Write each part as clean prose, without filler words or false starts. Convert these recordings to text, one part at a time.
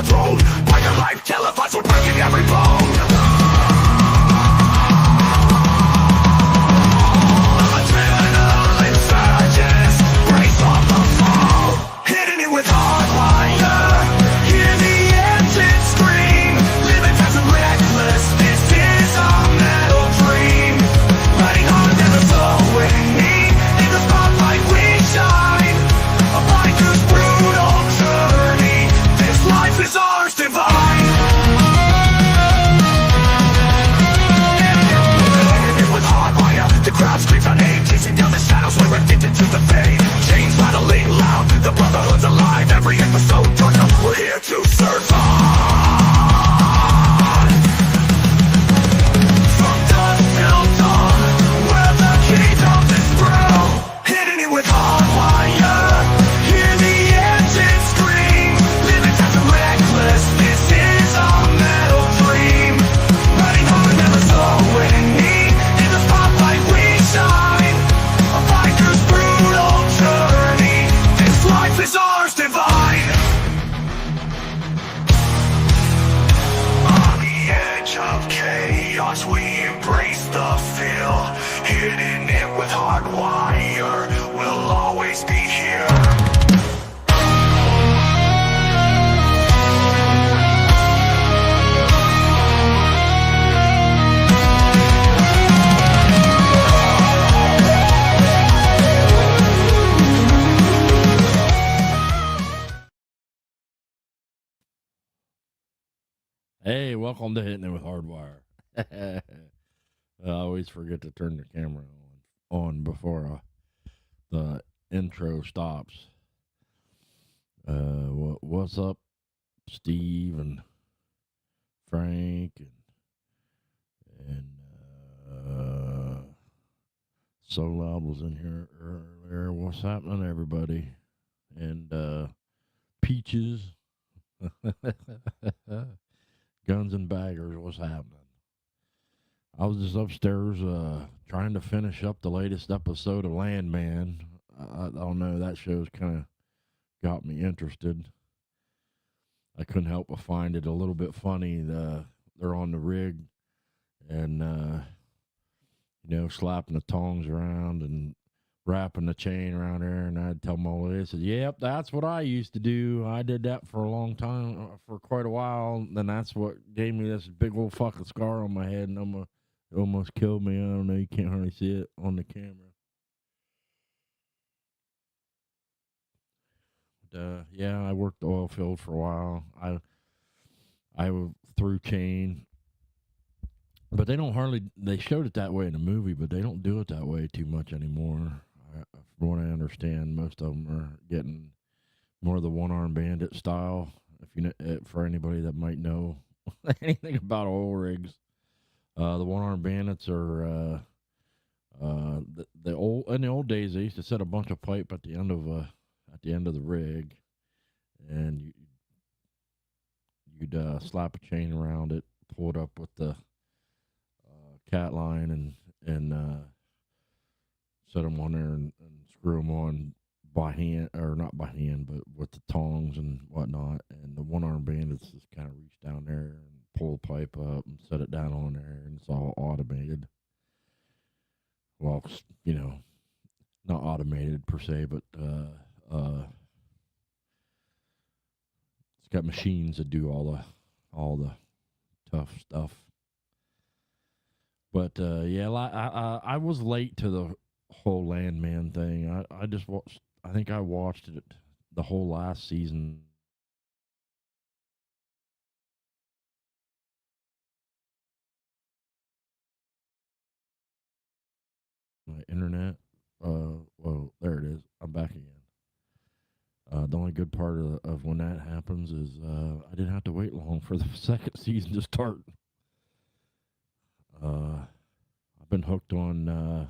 the throne. By your life televised, we're breaking every bone. Adrenaline insurgents, brace on the fall. Hitting it with HardWire, hear the engine scream. Living fast and reckless, this is our metal dream. Riding hard, never slowing me. In the spotlight we shine. A biker's brutal journey. This life is ours divine. With HardWire, the crowd screams our name. Chasing down the shadows, we're addicted to the fame. Chains rattling loud, the brotherhood's alive. Every episode turns up, we're here to survive. From dusk till dawn, we're the kingdom is through. Hitting it with HardWire, hear the engine scream. Living fast and reckless, this is our metal dream. Riding hard, never slowing me. In the spotlight we shine. A biker's brutal journey. This life is ours divine. On the edge of chaos, we embrace the feel. Hitting it with HardWire, we'll always be here. Hey, welcome to Hittin It with HardWire. I always forget to turn the camera on before the intro stops. What's up, Steve and Frank and So Loud was in here earlier. What's happening, everybody? And Peaches. Guns and Baggers, what's happening? I was just upstairs trying to finish up the latest episode of Landman. I don't know, that show's kind of got me interested. I couldn't help but find it a little bit funny. They're on the rig and, slapping the tongs around and wrapping the chain around there, and I'd tell them all this. I said, yep, that's what I used to do. I did that for a long time, for quite a while. Then that's what gave me this big old fucking scar on my head, and it almost killed me. I don't know, you can't hardly see it on the camera. But, yeah, I worked the oil field for a while. I threw chain. But they showed it that way in the movie, but they don't do it that way too much anymore. From what I understand, most of them are getting more of the one-arm bandit style. If you know, for anybody that might know anything about oil rigs, the one-arm bandits are the old. In the old days, they used to set a bunch of pipe at the end of the rig, and you'd slap a chain around it, pull it up with the cat line, and set them on there and screw them on by hand, or not by hand, but with the tongs and whatnot. And the one-arm bandits just kind of reach down there and pull the pipe up and set it down on there, and it's all automated. Well, not automated per se, but it's got machines that do all the tough stuff. But I was late to the whole Landman thing. I just watched. I think I watched it the whole last season. My internet. Well, there it is. I'm back again. The only good part of when that happens is I didn't have to wait long for the second season to start. I've been hooked on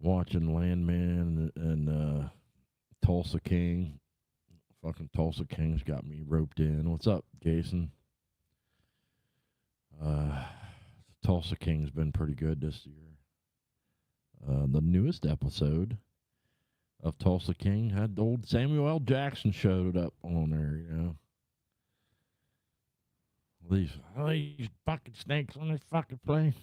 watching Landman and Tulsa King. Fucking Tulsa King's got me roped in. What's up, Jason? Tulsa King's been pretty good this year. The newest episode of Tulsa King had old Samuel L. Jackson showed up on there, these fucking snakes on this fucking plane.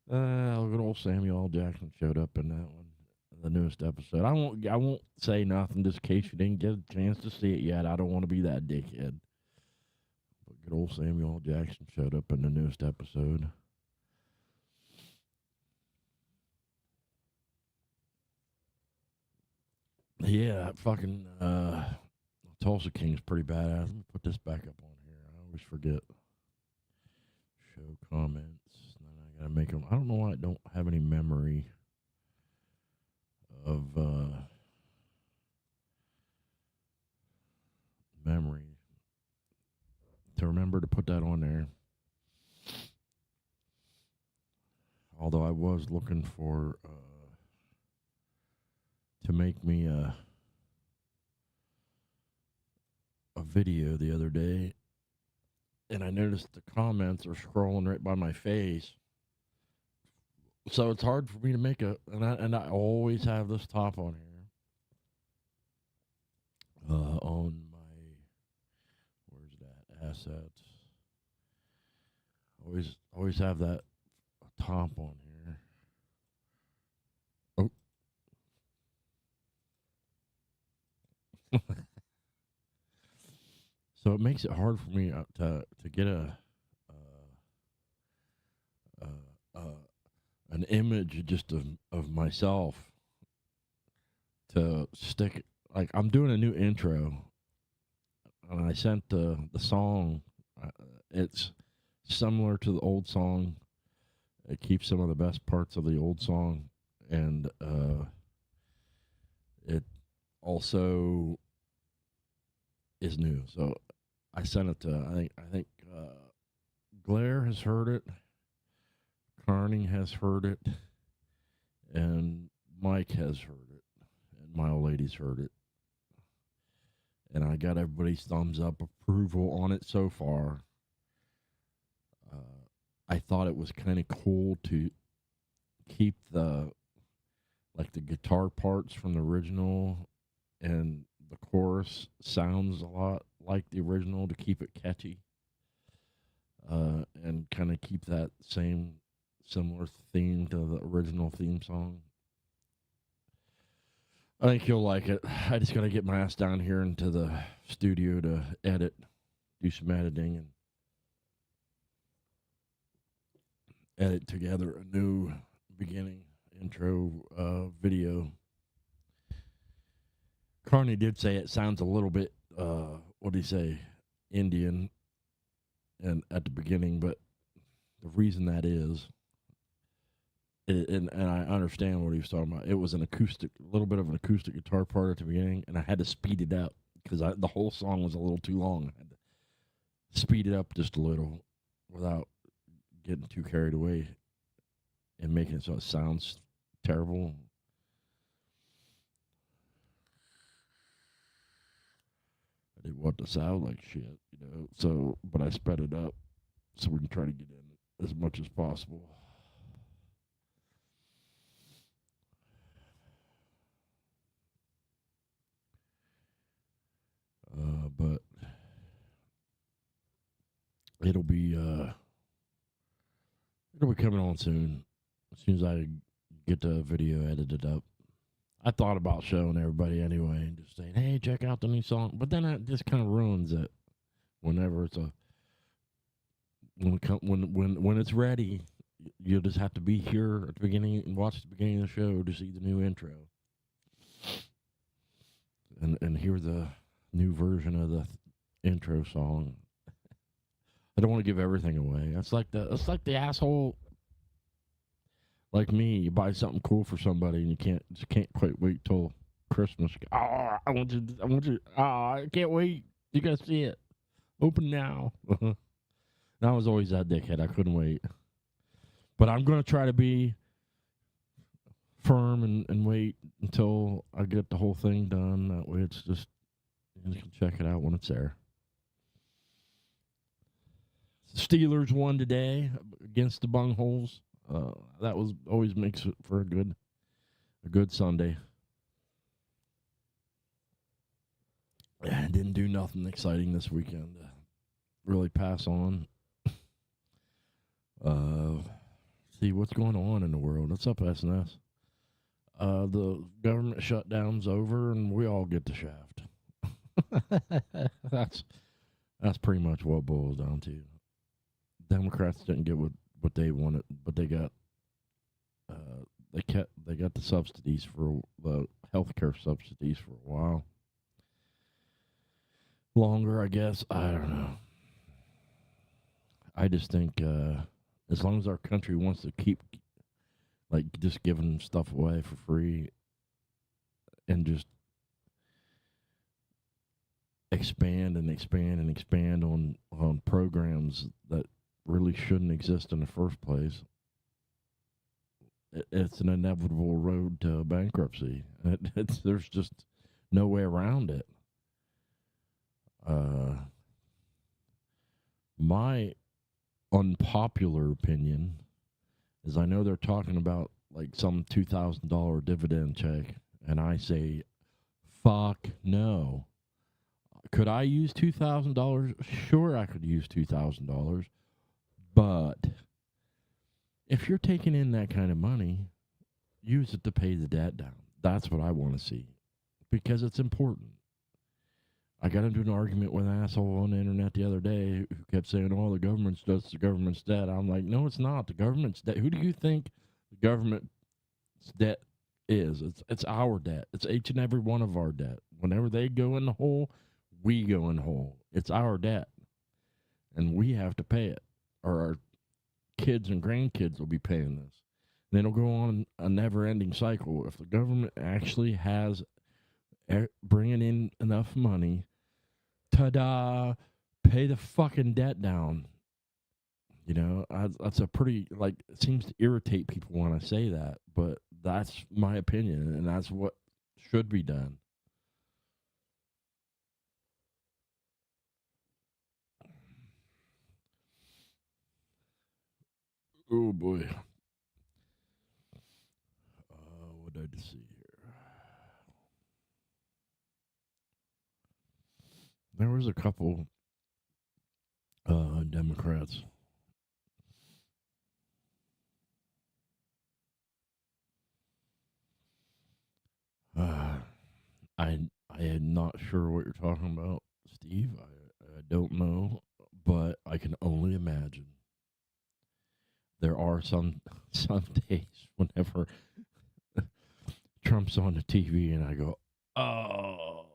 Good old Samuel L. Jackson showed up in that one, the newest episode. I won't say nothing just in case you didn't get a chance to see it yet. I don't want to be that dickhead. But good old Samuel L. Jackson showed up in the newest episode. Yeah, fucking Tulsa King's pretty badass. Let me put this back up on here. I always forget. Show comments. Then I gotta make them. I don't know why I don't have any memory of memory to remember to put that on there. Although I was looking for to make me a video the other day, and I noticed the comments are scrolling right by my face, so it's hard for me to make and I always have this top on here on my, where's that, assets, always have that top on here. Oh. So it makes it hard for me to get an image just of myself to stick. Like, I'm doing a new intro, and I sent the song. It's similar to the old song. It keeps some of the best parts of the old song, and it also is new. So I sent it to, I think Blair has heard it, Carney has heard it, and Mike has heard it, and my old lady's heard it. And I got everybody's thumbs up approval on it so far. I thought it was kind of cool to keep the guitar parts from the original, and the chorus sounds a lot like the original to keep it catchy, and kind of keep that similar theme to the original theme song. I think you'll like it. I just got to get my ass down here into the studio to do some editing, and edit together a new beginning intro video. Carney did say it sounds a little bit, what did he say, Indian, and at the beginning, but the reason that is, and I understand what he was talking about. It was a little bit of an acoustic guitar part at the beginning, and I had to speed it up because the whole song was a little too long. I had to speed it up just a little without getting too carried away and making it so it sounds terrible. I didn't want to sound like shit, so, but I sped it up so we can try to get in as much as possible. But it'll be coming on soon. As soon as I get the video edited up. I thought about showing everybody anyway and just saying, hey, check out the new song. But then it just kind of ruins it whenever it's when it's ready. You'll just have to be here at the beginning and watch the beginning of the show to see the new intro. And hear the new version of the intro song. I don't want to give everything away. It's like the asshole like me. You buy something cool for somebody and you can't quite wait till Christmas. Oh, I want you. Oh, I can't wait. You gotta see it. Open now. And I was always that dickhead. I couldn't wait. But I'm gonna try to be firm and wait until I get the whole thing done. That way it's just, you can check it out when it's there. The Steelers won today against the Bungholes. That always makes it for a good Sunday. I didn't do nothing exciting this weekend. really pass on. See what's going on in the world. What's up, SNS? The government shutdown's over, and we all get the shaft. That's pretty much what it boils down to. Democrats didn't get what they wanted, but they got they got the subsidies for the healthcare subsidies for a while. Longer, I guess. I don't know. I just think as long as our country wants to keep like just giving stuff away for free and just expand and expand and expand on programs that really shouldn't exist in the first place, it's an inevitable road to bankruptcy. There's just no way around it. My unpopular opinion is I know they're talking about like some $2,000 dividend check, and I say, fuck no. Could I use $2,000? Sure, I could use $2,000, but if you're taking in that kind of money, use it to pay the debt down. That's what I want to see, because it's important. I got into an argument with an asshole on the internet the other day who kept saying, oh, the government's just the government's debt. I'm like, no, it's not. The government's debt. Who do you think the government's debt is? It's our debt. It's each and every one of our debt. Whenever they go in the hole, we go in the hole. It's our debt. And we have to pay it. Or our kids and grandkids will be paying this. And it'll go on a never-ending cycle. If the government actually has bringing in enough money, ta-da, pay the fucking debt down. You know, that's a pretty, like, it seems to irritate people when I say that, but that's my opinion, and that's what should be done. Oh, boy. What did I just see here? There was a couple Democrats. I am not sure what you're talking about, Steve. I don't know, but I can only imagine. There are some days whenever Trump's on the TV and I go, oh,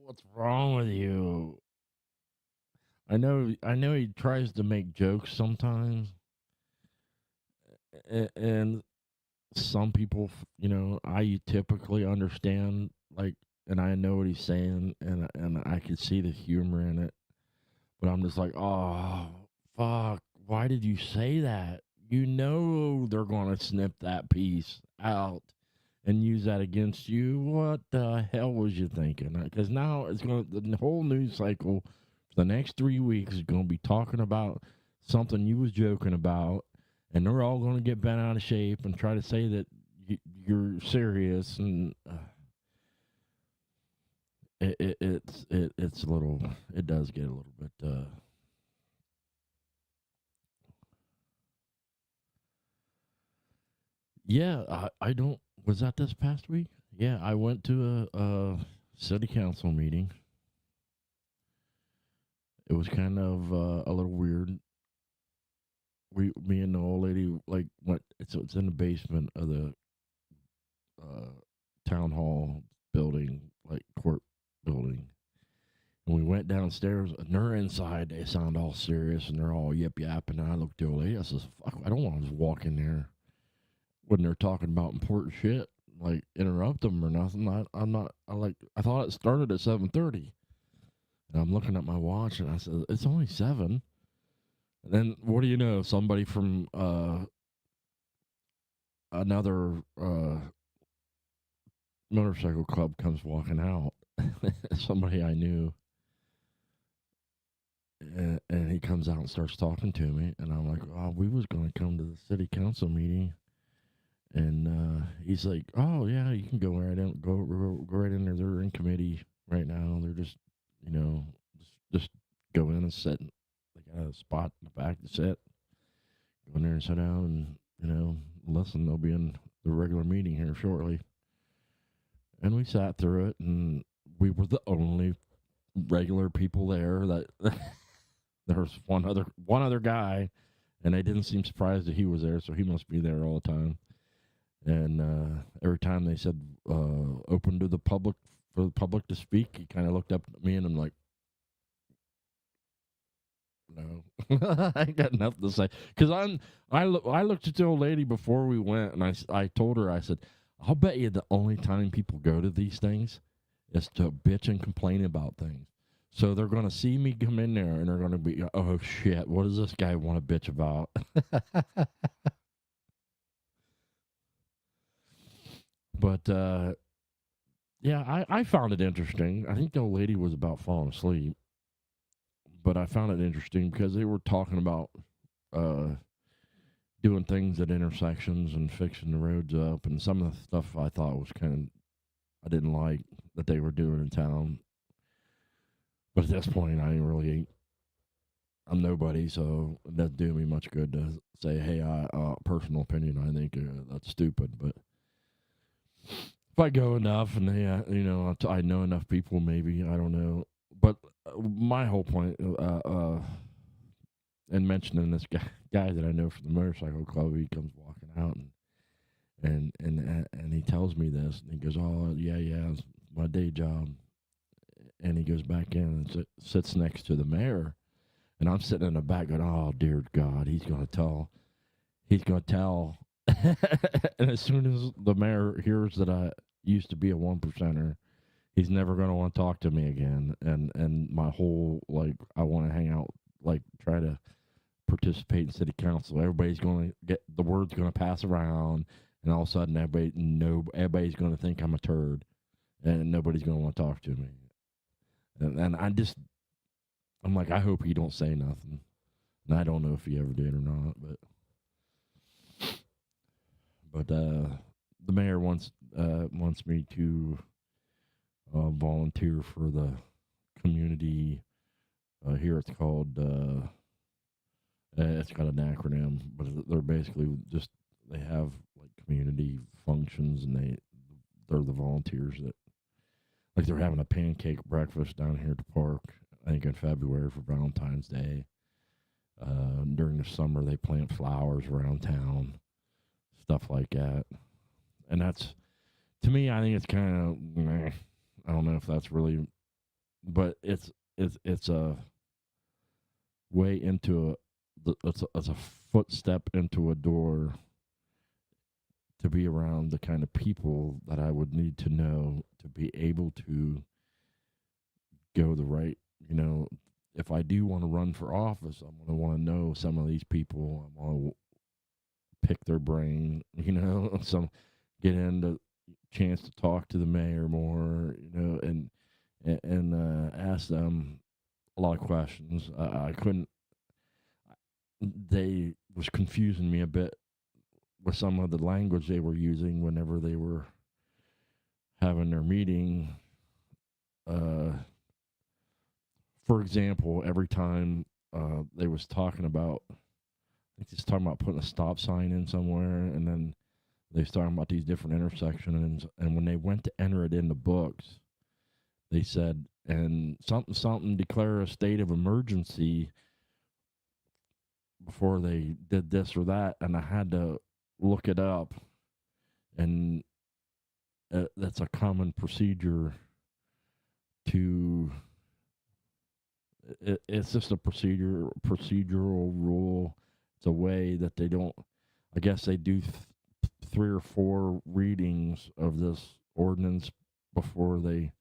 what's wrong with you? I know he tries to make jokes sometimes, and some people, you know, I typically understand, like, and I know what he's saying, and I can see the humor in it, but I'm just like, oh, fuck, why did you say that? You know they're going to snip that piece out and use that against you. What the hell was you thinking? Because now it's going to, the whole news cycle for the next 3 weeks is going to be talking about something you was joking about, and they're all going to get bent out of shape and try to say that you're serious, and it's a little, it does get a little bit. Yeah, I don't. Was that this past week? Yeah, I went to a city council meeting. It was kind of a little weird. Me and the old lady like went. It's in the basement of the town hall building, like court building. And we went downstairs, and they're inside. They sound all serious, and they're all yip yapping. And I looked at the old lady. I says, "Fuck, I don't want to just walk in there when they're talking about important shit, like interrupt them or nothing." I'm not. I thought it started at 7:30, and I'm looking at my watch, and I said, "It's only 7." And then what do you know? Somebody from another motorcycle club comes walking out. Somebody I knew. And he comes out and starts talking to me, and I'm like, "Oh, we was going to come to the city council meeting." And he's like, "Oh yeah, you can go right in, go right in there. They're in committee right now. They're just, you know, just go in and sit. They got a spot in the back to sit. Go in there and sit down and, listen. They'll be in the regular meeting here shortly. And we sat through it, and we were the only regular people there. That there was one other guy, and they didn't seem surprised that he was there, so he must be there all the time. And every time they said open to the public for the public to speak, he kind of looked up at me, and I'm like, no, I ain't got nothing to say. Because I looked at the old lady before we went, and I told her, I said, I'll bet you the only time people go to these things is to bitch and complain about things. So they're going to see me come in there, and they're going to be, oh, shit, what does this guy want to bitch about? But, yeah, I found it interesting. I think the old lady was about falling asleep. But I found it interesting because they were talking about doing things at intersections and fixing the roads up, and some of the stuff I thought was I didn't like that they were doing in town. But at this point, I'm nobody, so it doesn't do me much good to say, hey, personal opinion, I think that's stupid. But if I go enough and I know enough people, maybe, I don't know. But my whole point, and mentioning this guy that I know from the motorcycle club, he comes walking out and he tells me this, and he goes, "Oh yeah, it's my day job," and he goes back in and sits next to the mayor, and I'm sitting in the back going, "Oh dear God, he's gonna tell," and as soon as the mayor hears that I used to be a 1%er. He's never going to want to talk to me again. And my whole, I want to hang out, try to participate in city council. Everybody's going to get, the word's going to pass around, and all of a sudden everybody's going to think I'm a turd, and nobody's going to want to talk to me. And I'm like, I hope he don't say nothing. And I don't know if he ever did or not, but the mayor wants me to volunteer for the community. Here it's called, it's got an acronym, but they're basically just, they have community functions, and they're the volunteers that, they're having a pancake breakfast down here at the park, I think in February for Valentine's Day. During the summer, they plant flowers around town, stuff like that. And that's, to me, I think it's kind of, I don't know if that's really, but it's a way into it's a footstep into a door to be around the kind of people that I would need to know to be able to go the right, if I do want to run for office, I'm going to want to know some of these people. I want to pick their brain, some get into chance to talk to the mayor more, and ask them a lot of questions. I couldn't. They was confusing me a bit with some of the language they were using whenever they were having their meeting. For example, every time they was talking about, I think they was talking about putting a stop sign in somewhere, and then they was talking about these different intersections, and when they went to enter it in the books, they said, and something declare a state of emergency before they did this or that, and I had to look it up, and that's a common procedure to, it's just a procedural rule. It's a way that they don't, I guess they do 3 or 4 readings of this ordinance before they,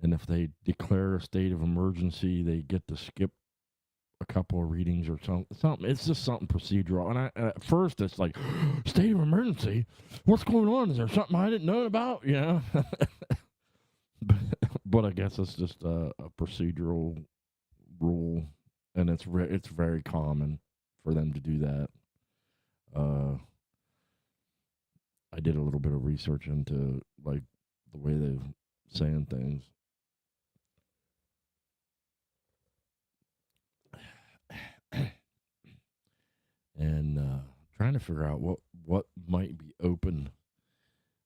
and if they declare a state of emergency, they get to skip a couple of readings or something. It's just something procedural. And at first it's like, state of emergency? What's going on? Is there something I didn't know about? But I guess it's just a procedural rule, and it's very common for them to do that. I did a little bit of research into the way they're saying things. trying to figure out what might be open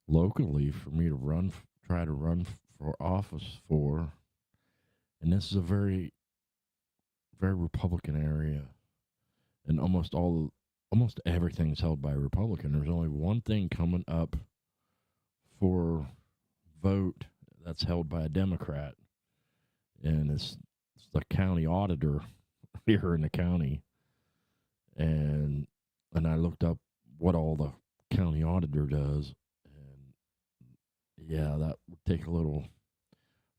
locally for me to try to run for office for. And this is a very, very Republican area, and almost everything's held by a Republican. There's only one thing coming up for vote that's held by a Democrat, and it's the county auditor here in the county. And I looked up what all the county auditor does, and yeah, that would take a little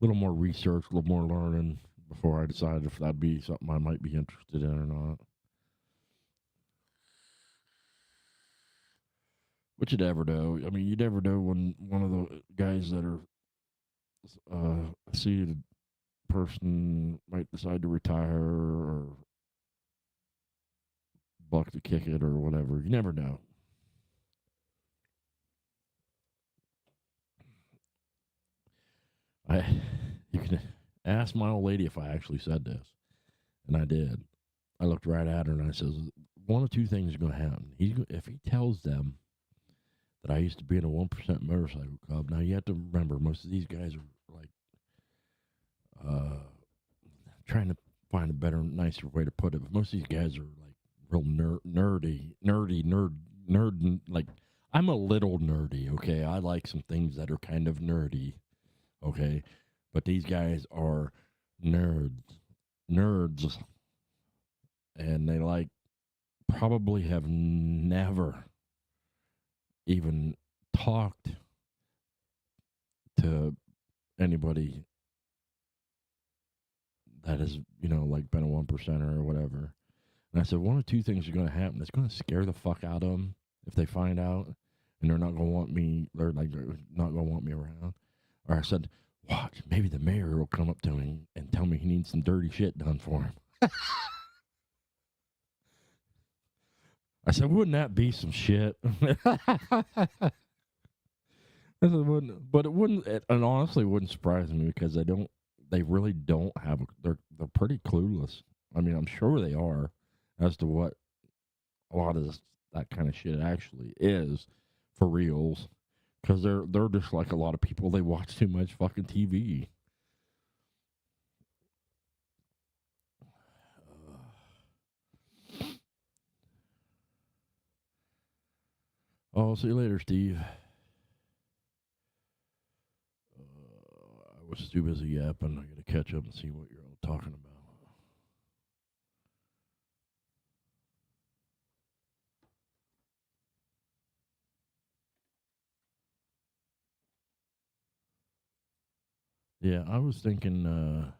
more research, a little more learning before I decide if that'd be something I might be interested in or not. But you never know. I mean, you never know when one of the guys that are a seated person might decide to retire or buck the kick it or whatever. You never know. You can ask my old lady if I actually said this, and I did. I looked right at her and I says, one of two things is going to happen. If he tells them that I used to be in a 1% motorcycle club. Now you have to remember, most of these guys are like trying to find a better, nicer way to put it. But most of these guys are like real nerdy. Like, I'm a little nerdy. Okay, I like some things that are kind of nerdy. Okay, but these guys are nerds, and they like probably have never even talked to anybody that has, like been a 1%er or whatever. And I said, one of two things are going to happen. It's going to scare the fuck out of them if they find out, and they're not going to want me. They're not going to want me around. Or I said, watch, maybe the mayor will come up to me and tell me he needs some dirty shit done for him. I said, wouldn't that be some shit? I said, but it wouldn't. And honestly, it wouldn't surprise me because they really don't have. They're pretty clueless. I mean, I'm sure they are as to what a lot of that kind of shit actually is for reals. Because they're just like a lot of people. They watch too much fucking TV. Oh, see you later, Steve. I was too busy yapping. I got to catch up and see what you're all talking about. Yeah, I was thinking.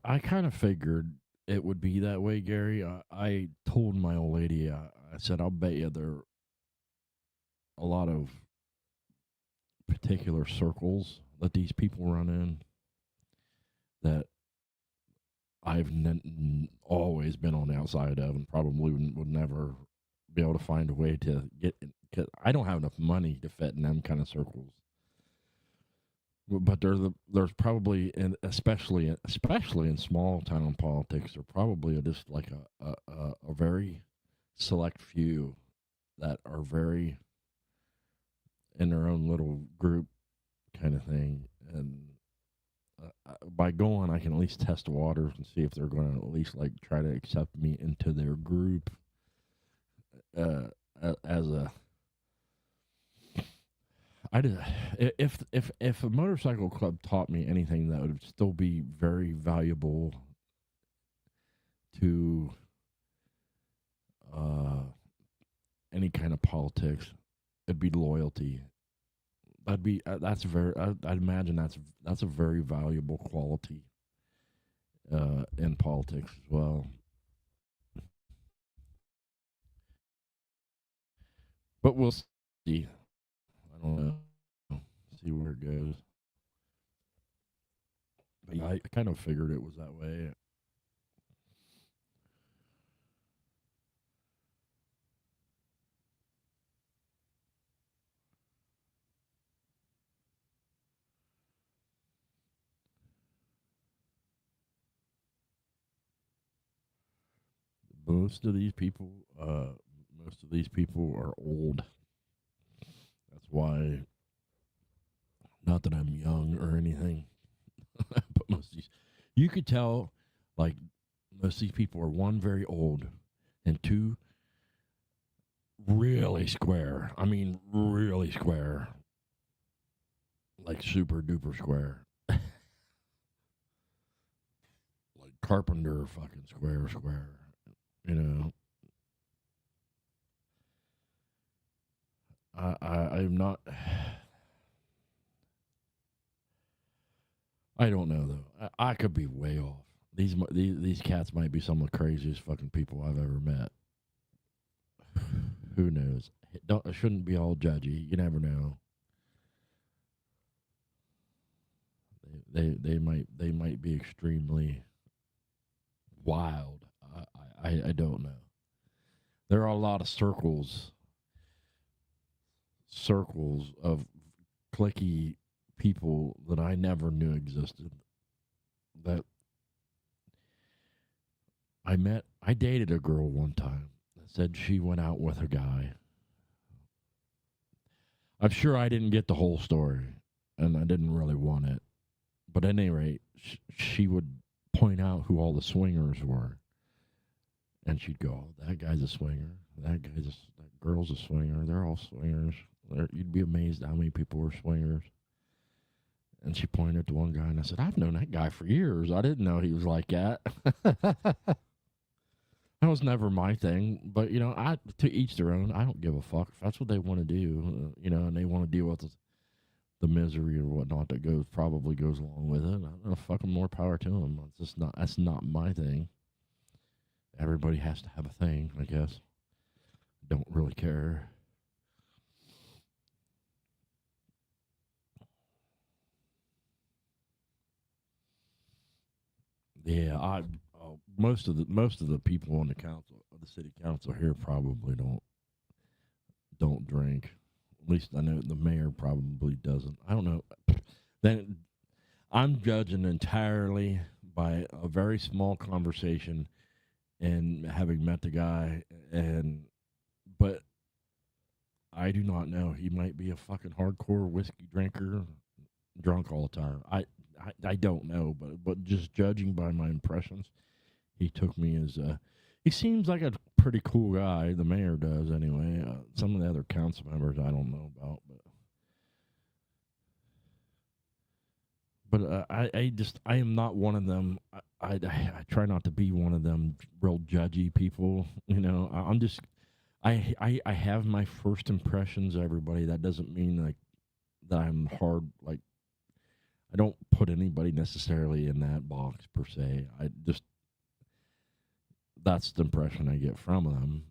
I kind of figured it would be that way, Gary. I told my old lady. I said, I'll bet you there are a lot of particular circles that these people run in that I've always been on the outside of, and probably would never be able to find a way to get. Cause I don't have enough money to fit in them kind of circles. But there's probably, and especially in small town politics, there probably are just like a very select few that are very in their own little group kind of thing. And by going, I can at least test the waters and see if they're going to at least like try to accept me into their group as a. If a motorcycle club taught me anything that would still be very valuable to any kind of politics, it'd be loyalty. I'd imagine that's a very valuable quality in politics as well. But we'll see. I don't know. See where it goes. But yeah, I kind of figured it was that way. most of these people, are old. That's why, not that I'm young or anything, but most of these, you could tell, like, most of these people are, one, very old, and two, really square. I mean, really square. Like super duper square. Like carpenter fucking square. You know. I'm not. I don't know though. I could be way off. These cats might be some of the craziest fucking people I've ever met. Who knows? I shouldn't be all judgy. You never know. They might be extremely wild. I don't know. There are a lot of circles of clicky people that I never knew existed. That I dated a girl one time that said she went out with a guy. I'm sure I didn't get the whole story, and I didn't really want it. But at any rate, she would point out who all the swingers were. And she'd go, oh, that guy's a swinger. That girl's a swinger. They're all swingers. You'd be amazed how many people were swingers. And she pointed to one guy, and I said, I've known that guy for years. I didn't know he was like that. That was never my thing. But, you know, to each their own. I don't give a fuck. If that's what they want to do, you know, and they want to deal with the misery or whatnot that probably goes along with it, I don't know, fucking more power to them. That's not my thing. Everybody has to have a thing, I guess. Don't really care. Yeah, most of the people on the city council here probably don't drink. At least I know the mayor probably doesn't. I don't know. Then I'm judging entirely by a very small conversation and having met the guy, but I do not know. He might be a fucking hardcore whiskey drinker, drunk all the time. I don't know, but just judging by my impressions, he took me as he seems like a pretty cool guy. The mayor does anyway. Some of the other council members I don't know about, but I am not one of them. I try not to be one of them real judgy people. You know, I'm just I have my first impressions of everybody. That doesn't mean like that I'm hard. Like I don't put anybody necessarily in that box per se. I just that's the impression I get from them.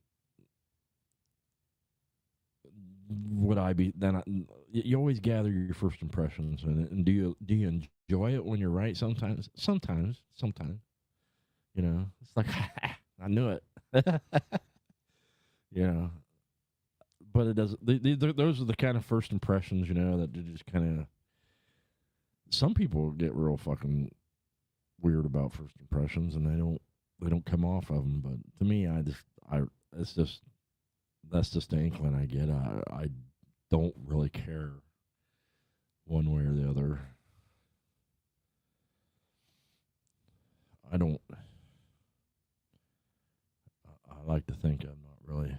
Would I be then? You always gather your first impressions, and do you enjoy it when you're right? Sometimes. You know, it's like I knew it. You know, but it doesn't. Those are the kind of first impressions, you know, that just kind of. Some people get real fucking weird about first impressions, and they don't come off of them. But to me, it's just that's just the inkling I get. I don't really care one way or the other. I don't. I like to think I'm not really.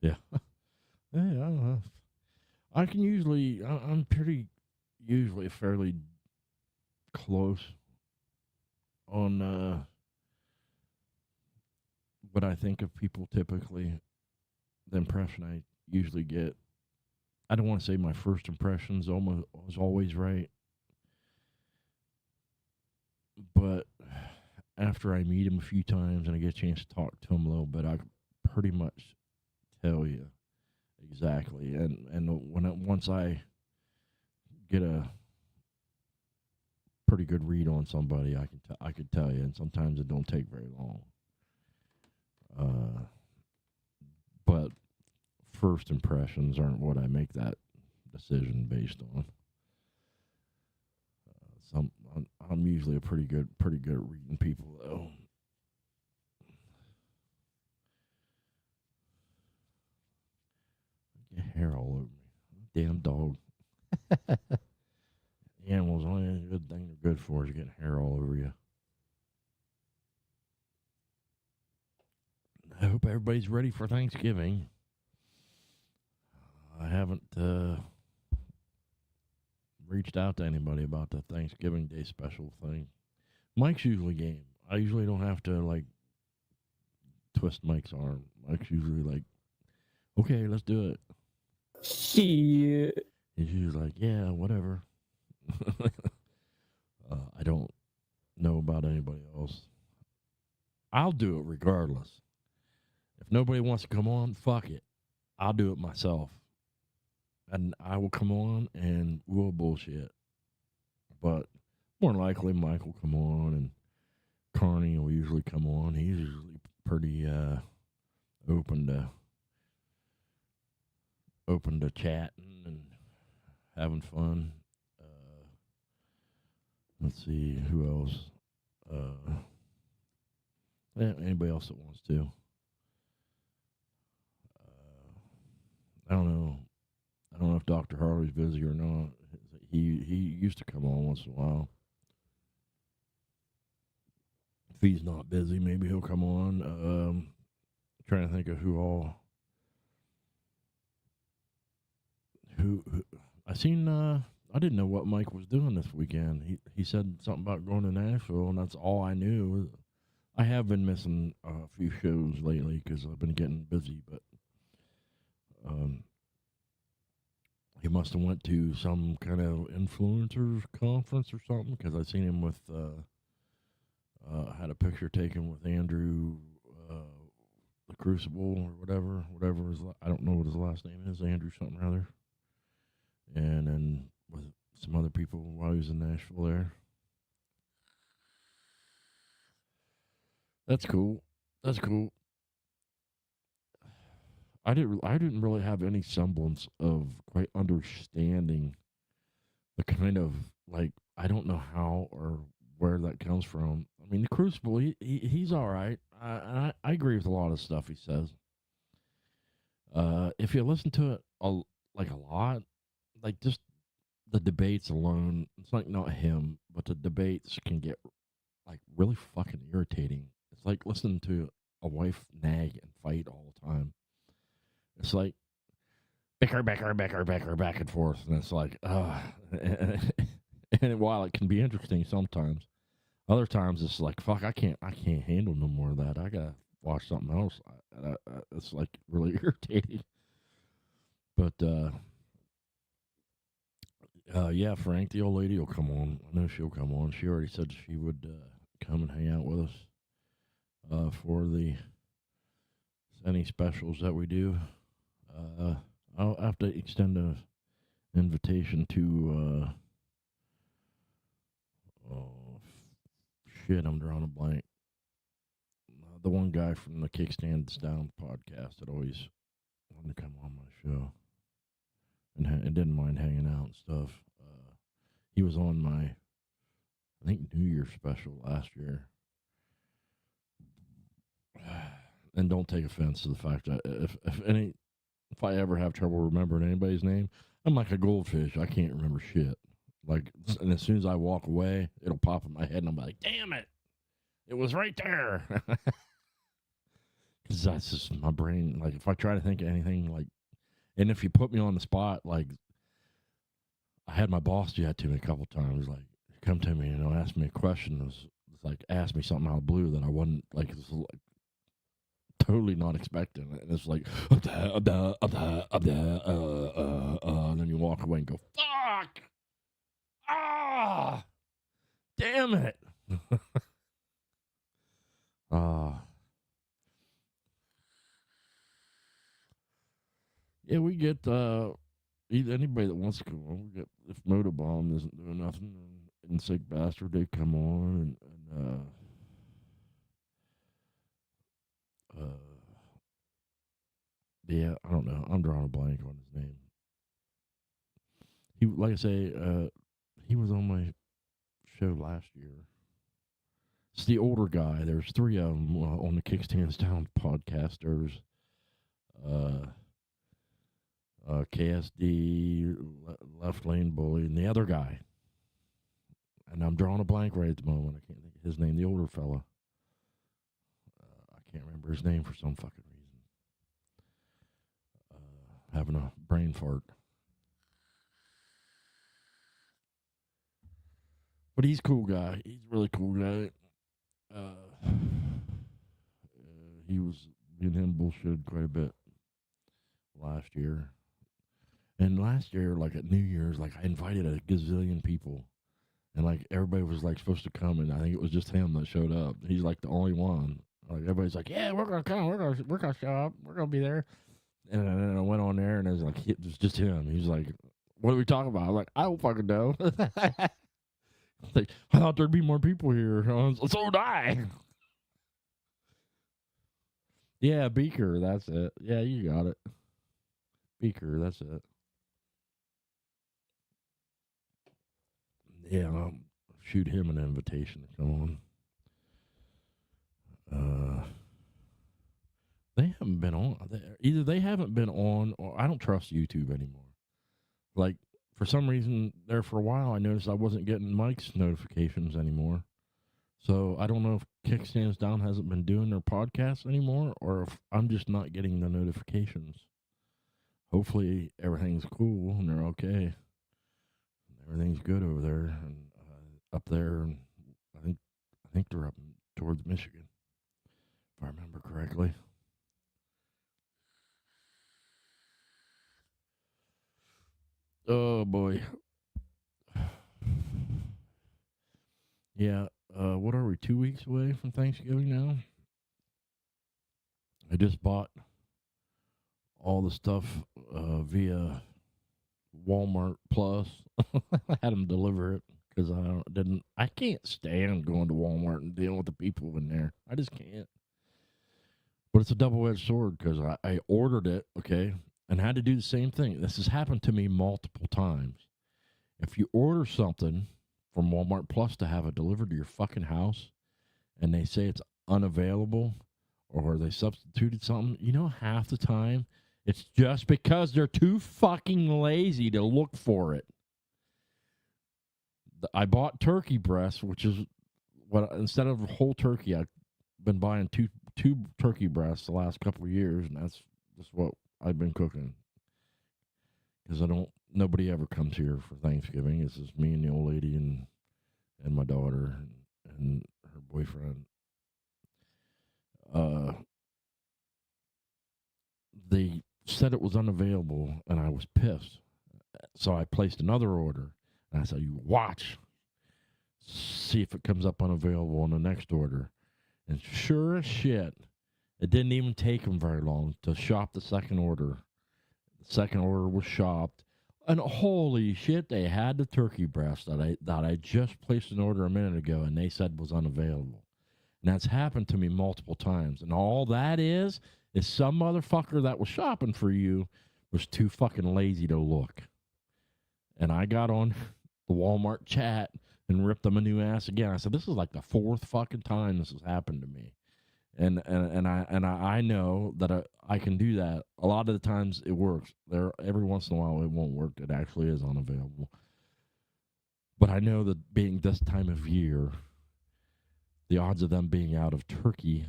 Yeah. Yeah, I don't know. I can usually. I'm pretty usually fairly close on what I think of people typically. The impression I usually get. I don't want to say my first impressions almost was always right, but after I meet him a few times and I get a chance to talk to him a little bit, I pretty much tell you exactly. And once I get a pretty good read on somebody, I could tell you, and sometimes it don't take very long. But first impressions aren't what I make that decision based on. I'm usually pretty good at reading people though. Get hair all over me. Damn dog. Animals, only good thing they're good for is getting hair all over you. I hope everybody's ready for Thanksgiving. I haven't reached out to anybody about the Thanksgiving Day special thing. Mike's usually game. I usually don't have to like twist Mike's arm. Mike's usually like, okay, let's do it. Shit. He's usually like, yeah, whatever. I don't know about anybody else. I'll do it regardless. If nobody wants to come on, fuck it. I'll do it myself. And I will come on and we'll bullshit. But more likely Mike will come on and Carney will usually come on. He's usually pretty open to chatting and having fun. Let's see who else. Anybody else that wants to. I don't know. I don't know if Dr. Harley's busy or not. He used to come on once in a while. If he's not busy, maybe he'll come on. Trying to think of who I seen. I didn't know what Mike was doing this weekend. He said something about going to Nashville, and that's all I knew. I have been missing a few shows lately because I've been getting busy, but he must have went to some kind of influencers conference or something because I seen him with had a picture taken with Andrew the Crucible or whatever I don't know what his last name is, Andrew something or other, and then with some other people while he was in Nashville there. That's cool. I didn't really have any semblance of quite understanding the kind of, like, I don't know how or where that comes from. I mean, the Crucible, he's all right. I agree with a lot of stuff he says. If you listen to it a lot, like just the debates alone, it's like not him, but the debates can get like really fucking irritating. It's like listening to a wife nag and fight all the time. It's like bicker, back and forth, and it's like, and while it can be interesting sometimes, other times it's like, fuck, I can't handle no more of that. I gotta watch something else. It's like really irritating. But yeah, Frank, the old lady will come on. I know she'll come on. She already said she would come and hang out with us for any specials that we do. I'll have to extend an invitation to I'm drawing a blank. The one guy from the Kickstands Down podcast that always wanted to come on my show and didn't mind hanging out and stuff. He was on my, I think, New Year's special last year. And don't take offense to the fact that if I ever have trouble remembering anybody's name, I'm like a goldfish. I can't remember shit. Like, and as soon as I walk away, it'll pop in my head, and I'm like, damn it, it was right there. Because that's just my brain. Like, if I try to think of anything, like, and if you put me on the spot, like, I had my boss do that to me a couple times. Like, come to me and ask me a question. It was like, ask me something out of the blue that I wasn't, like, it was like, totally not expecting it. And it's like, and then you walk away and go, fuck! Ah! Damn it! Yeah, we get anybody that wants to come on. We get, if Motobomb isn't doing nothing, and Sick Bastard, they come on, and yeah, I don't know. I'm drawing a blank on his name. He, like I say, he was on my show last year. It's the older guy. There's three of them on the Kickstands Down podcast. There's KSD, Left Lane Bully, and the other guy. And I'm drawing a blank right at the moment. I can't think of his name. The older fella. I can't remember his name for some fucking reason. Having a brain fart. But he's a cool guy. He's a really cool guy. He was, me and him bullshitted quite a bit last year. And last year, like at New Year's, like I invited a gazillion people. And like everybody was like supposed to come, and I think it was just him that showed up. He's like the only one. Like everybody's like, yeah, we're gonna come, we're gonna show up, we're gonna be there. And then I went on there, and it was like it was just him. He's like, what are we talking about? I'm like, I don't fucking know. Like, I thought there'd be more people here. So did I. Yeah, Beaker, that's it. Yeah, you got it. Beaker, that's it. Yeah, I'll shoot him an invitation to come on. They haven't been on. Either they haven't been on, or I don't trust YouTube anymore. Like, for some reason, there for a while, I noticed I wasn't getting Mike's notifications anymore. So I don't know if Kickstands Down hasn't been doing their podcasts anymore, or if I'm just not getting the notifications. Hopefully everything's cool and they're okay. Everything's good over there and up there, and I think they're up towards Michigan, if I remember correctly. Oh boy. Yeah, what are we, 2 weeks away from Thanksgiving now? I just bought all the stuff via Walmart Plus. I had them deliver it because I can't stand going to Walmart and dealing with the people in there. I just can't. But it's a double-edged sword because I ordered it, okay, and had to do the same thing. This has happened to me multiple times. If you order something from Walmart Plus to have it delivered to your fucking house and they say it's unavailable or they substituted something, you know, half the time it's just because they're too fucking lazy to look for it. I bought turkey breasts, which is what, instead of whole turkey, I've been buying two turkey breasts the last couple of years, and that's just what I've been cooking. Because nobody ever comes here for Thanksgiving. It's just me and the old lady and my daughter and her boyfriend. They said it was unavailable, and I was pissed. So I placed another order, and I said, you watch. See if it comes up unavailable on the next order. And sure as shit, it didn't even take them very long to shop the second order. The second order was shopped. And holy shit, they had the turkey breast that I just placed an order a minute ago, and they said was unavailable. And that's happened to me multiple times. And all that is some motherfucker that was shopping for you was too fucking lazy to look. And I got on the Walmart chat and ripped them a new ass again. I said, this is like the fourth fucking time this has happened to me. And I know that I can do that. A lot of the times it works. Every once in a while it won't work. It actually is unavailable. But I know that being this time of year, the odds of them being out of turkey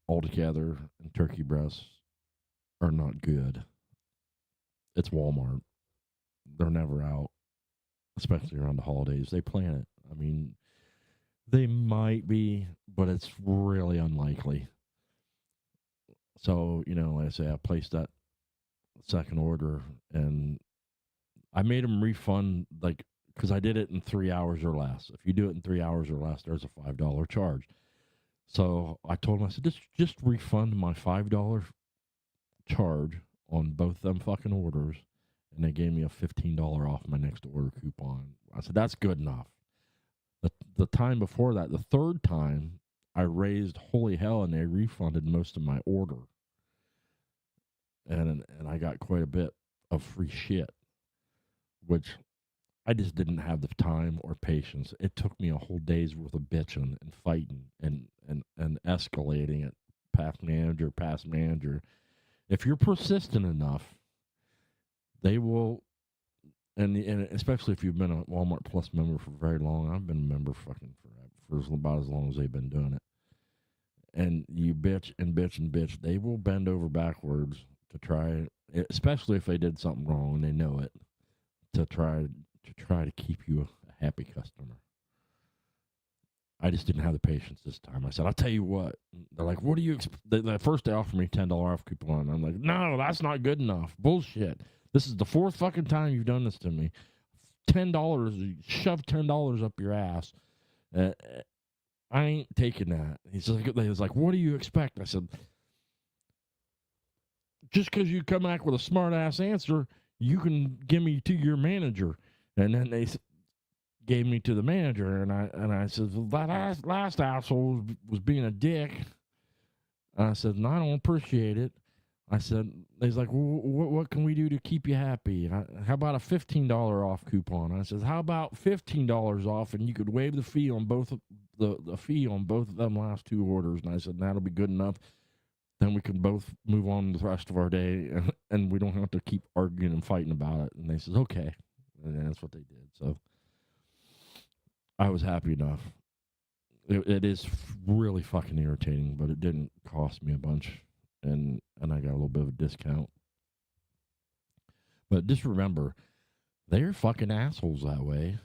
altogether and turkey breasts are not good. It's Walmart. They're never out, especially around the holidays. They plan it. I mean, they might be, but it's really unlikely. So, you know, like I say, I placed that second order, and I made them refund, like, because I did it in 3 hours or less. If you do it in 3 hours or less, there's a $5 charge. So I told them, I said, just refund my $5 charge on both them fucking orders. And they gave me a $15 off my next order coupon. I said, that's good enough. The time before that, the third time, I raised holy hell, and they refunded most of my order. And I got quite a bit of free shit, which I just didn't have the time or patience. It took me a whole day's worth of bitching and fighting and escalating it past manager. If you're persistent enough, they will, and especially if you've been a Walmart Plus member for very long. I've been a member fucking for about as long as they've been doing it. And you bitch and bitch and bitch, they will bend over backwards to try, especially if they did something wrong and they know it, to try to keep you a happy customer. I just didn't have the patience this time. I said, I'll tell you what. They're like, what do you at first they offered me $10 off coupon. I'm like, no, that's not good enough. Bullshit. This is the fourth fucking time you've done this to me. $10, shove $10 up your ass. I ain't taking that. He was like, what do you expect? I said, just because you come back with a smart ass answer, you can give me to your manager. And then they gave me to the manager, and I said, well, that last asshole was being a dick. I said, no, I don't appreciate it. I said, he's like, well, what can we do to keep you happy? How about a $15 off coupon? I said, how about $15 off, and you could waive the fee on both the fee on both of them last two orders. And I said, that'll be good enough. Then we can both move on the rest of our day, and we don't have to keep arguing and fighting about it. And they said, okay. And that's what they did. So I was happy enough. It is really fucking irritating, but it didn't cost me a bunch, and I got a little bit of a discount. But just remember, they're fucking assholes that way.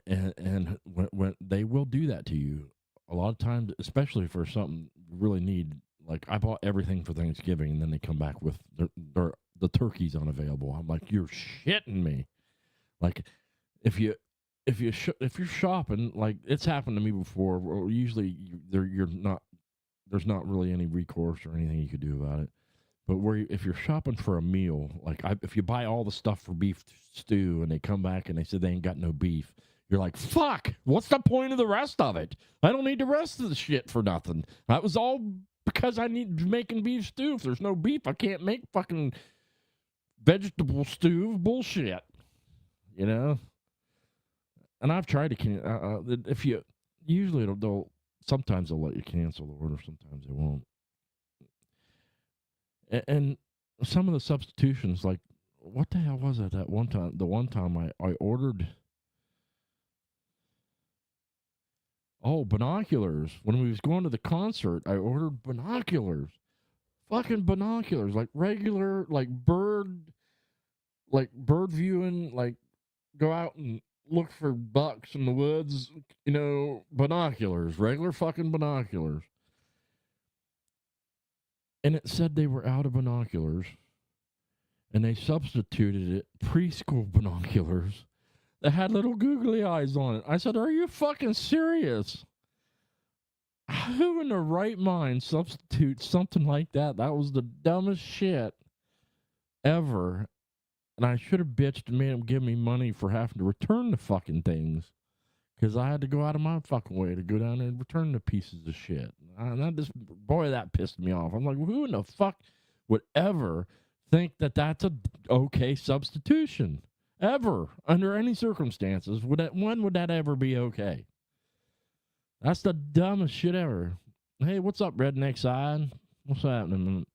And when they will do that to you, a lot of times, especially for something you really need. Like, I bought everything for Thanksgiving, and then they come back with the turkey's unavailable. I'm like, you're shitting me. Like, if you're shopping, like, it's happened to me before. Or usually there's not really any recourse or anything you could do about it. But if you're shopping for a meal, like if you buy all the stuff for beef stew and they come back and they say they ain't got no beef, you're like, fuck, what's the point of the rest of it? I don't need the rest of the shit for nothing. That was all because I need making beef stew. If there's no beef, I can't make fucking vegetable stew. Bullshit. You know? And I've tried to if you usually sometimes they'll let you cancel the order, sometimes they won't. And some of the substitutions, like, what the hell was it that one time? The one time I ordered binoculars. When we was going to the concert, I ordered binoculars. Fucking binoculars, like regular, like bird viewing, like go out and look for bucks in the woods, binoculars, regular fucking binoculars. And it said they were out of binoculars, and they substituted it preschool binoculars that had little googly eyes on it. I said, are you fucking serious? Who in their right mind substitutes something like that? That was the dumbest shit ever. And I should have bitched and made them give me money for having to return the fucking things. Because I had to go out of my fucking way to go down there and return the pieces of shit. That pissed me off. I'm like, who in the fuck would ever think that that's a okay substitution? Ever. Under any circumstances. When would that ever be okay? That's the dumbest shit ever. Hey, what's up, Redneck Side? What's happening?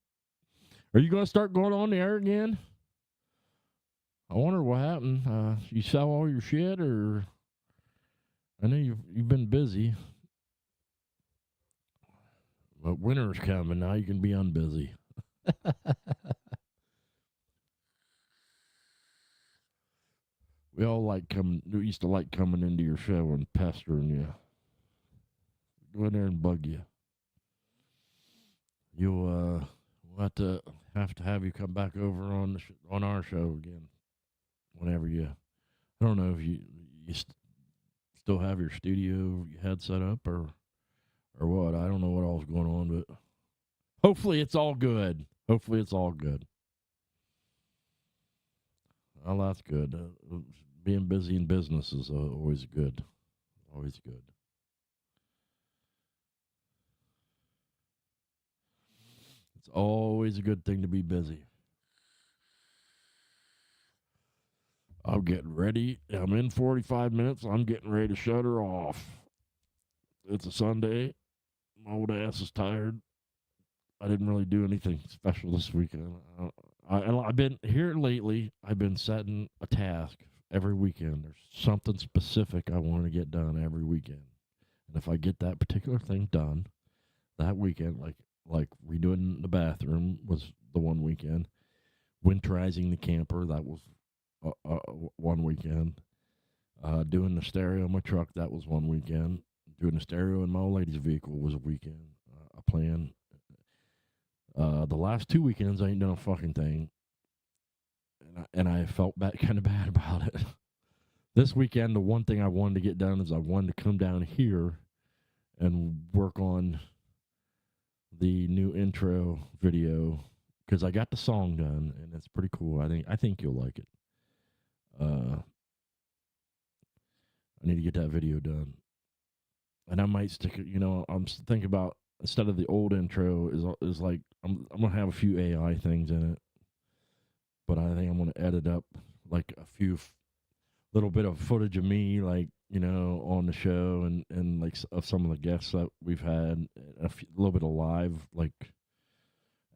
Are you going to start going on the air again? I wonder what happened. You sell all your shit, or... I know you've been busy, but winter's coming. Now you can be unbusy. We used to like coming into your show and pestering you. Go in there and bug you. We'll have to have you come back over on our show again. Whenever I don't know if you still have your studio you had set up or what. I don't know what all's going on, but hopefully it's all good. Well, that's good. Being busy in business is always good. Always good. It's always a good thing to be busy. I'm getting ready. I'm in 45 minutes. I'm getting ready to shut her off. It's a Sunday. My old ass is tired. I didn't really do anything special this weekend. I've been here lately. I've been setting a task every weekend. There's something specific I want to get done every weekend. And if I get that particular thing done that weekend, like redoing the bathroom was the one weekend. Winterizing the camper, that was one weekend. Doing the stereo in my truck, that was one weekend. Doing the stereo in my old lady's vehicle was a weekend. A plan. The last 2 weekends, I ain't done a fucking thing. And I felt kind of bad about it. This weekend, the one thing I wanted to get done is I wanted to come down here and work on the new intro video, because I got the song done, and it's pretty cool. I think you'll like it. I need to get that video done. And I might stick it, I'm thinking about, instead of the old intro, is like, I'm going to have a few AI things in it. But I think I'm going to edit up, like, a few little bit of footage of me, like, on the show, and like, of some of the guests that we've had, a little bit of live, like,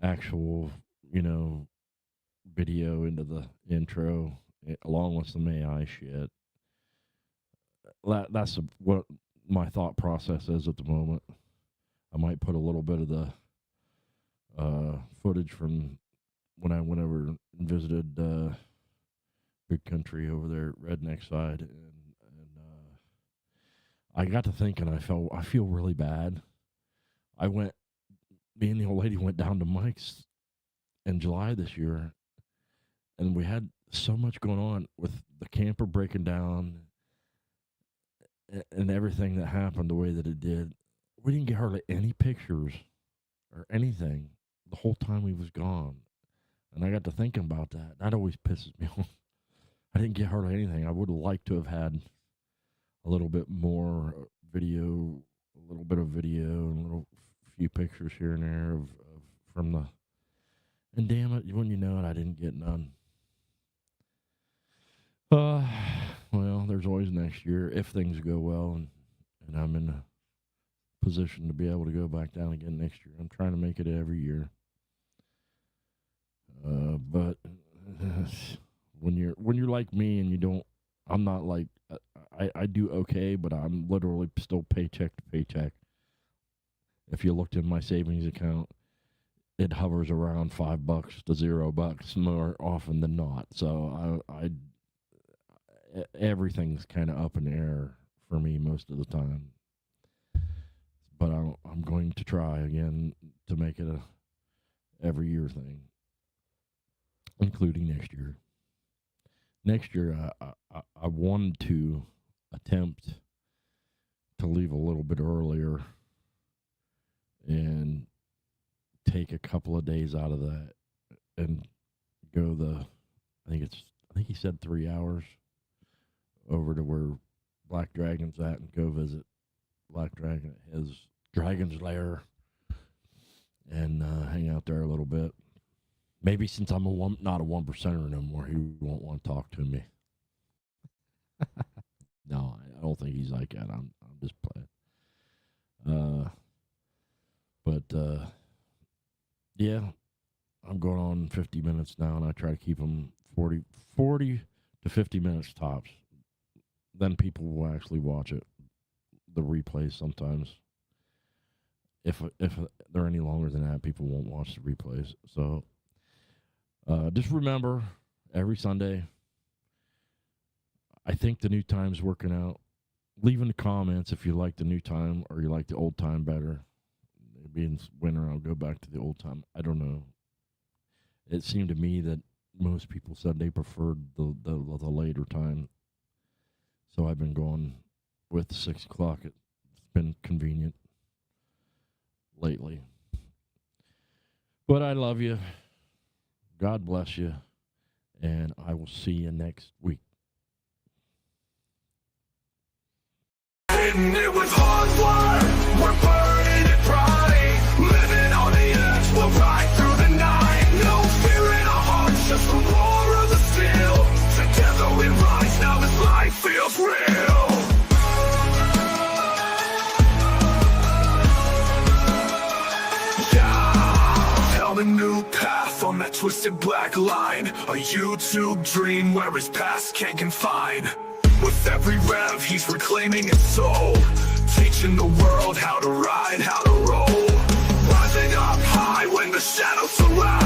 actual, video into the intro, along with some AI shit. That's what my thought process is at the moment. I might put a little bit of the footage from when I went over and visited Big Country over there, Redneck side, and I got to thinking, I feel really bad. Me and the old lady went down to Mike's in July this year, and we had so much going on with the camper breaking down and everything that happened the way that it did. We didn't get hardly any pictures or anything the whole time we was gone. And I got to thinking about that. That always pisses me off. I didn't get hardly anything. I would have liked to have had a little bit more video, a little bit of video, and a little few pictures here and there from the. And damn it, when you know it, I didn't get none. Well, there's always next year if things go well, and I'm in a position to be able to go back down again next year. I'm trying to make it every year. But when you're like me and you don't, I'm not like, I do okay, but I'm literally still paycheck to paycheck. If you looked in my savings account, it hovers around $5 to $0 more often than not. So everything's kind of up in the air for me most of the time. But I'm going to try again to make it a every year thing, including next year. Next year, I wanted to attempt to leave a little bit earlier and take a couple of days out of that and go I think he said 3 hours over to where Black Dragon's at and go visit Black Dragon at his Dragon's Lair and hang out there a little bit. Maybe since I'm not a 1%er no more, he won't want to talk to me. No, I don't think he's like that. I'm just playing. But yeah, I'm going on 50 minutes now, and I try to keep them 40 to 50 minutes tops. Then people will actually watch it, the replays sometimes. If they're any longer than that, people won't watch the replays. So just remember, every Sunday, I think the new time's working out. Leave in the comments if you like the new time or you like the old time better. Maybe in winter I'll go back to the old time. I don't know. It seemed to me that most people said they preferred the later time. So I've been going with the 6 o'clock. It's been convenient lately. But I love you. God bless you. And I will see you next week. Hittin' it with HardWire, we're burning it bright, living on the edge, we'll ride through the night, no fear in our hearts, just the roar of the steel, together we rise. a new path on that twisted black line, a YouTube dream where his past can't confine. With every rev he's reclaiming his soul, teaching the world how to ride, how to roll. Rising up high when the shadows surround.